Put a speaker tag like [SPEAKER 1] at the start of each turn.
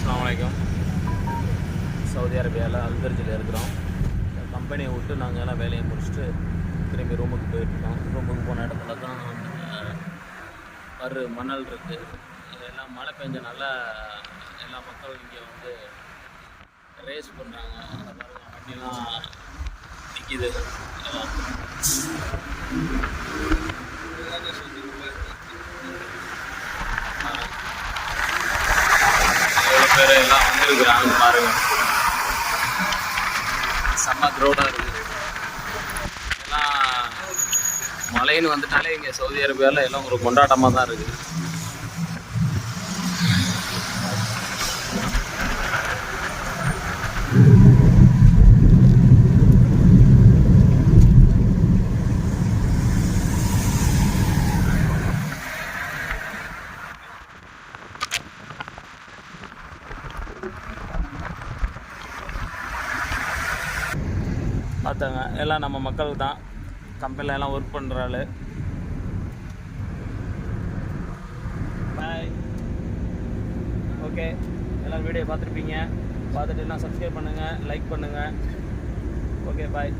[SPEAKER 1] அஸ்ஸலாமு அலைக்கும். சவுதி அரேபியாவில் அல்பர்ஜில் இருக்கிறோம். கம்பெனியை விட்டு நாங்கள் எல்லாம் வேலையை முடிச்சுட்டு திரும்பி ரூமுக்கு போயிட்டுருக்கோம். ரூமுக்கு போன இடத்துல தான் மணல் இருக்குது. எல்லாம் மழை பெஞ்சனால எல்லா மக்களும் இங்கே வந்து ரேஸ் பண்ணுறாங்க. அதை பாருங்கள், வண்டிலாம் நிற்கிது. எல்லாம் எவ்வளோ பேர் எல்லாம் வந்துருக்குறாங்க பாருங்கள். செம்ம க்ரௌடாக இருக்குது. எல்லாம் மழைன்னு வந்துட்டாலே இங்கே சவுதி அரேபியாவில் எல்லாம் ஒரு கொண்டாட்டமாக தான் இருக்குது. பார்த்தாங்க எல்லாம் நம்ம மக்கள் தான். கம்பெனியில் எல்லாம் ஒர்க் பண்ணுற ஆள். பாய். ஓகே, எல்லாம் வீடியோ பார்த்துருப்பீங்க. பார்த்துட்டு எல்லாம் சப்ஸ்கிரைப் பண்ணுங்கள், லைக் பண்ணுங்கள். ஓகே, பாய்.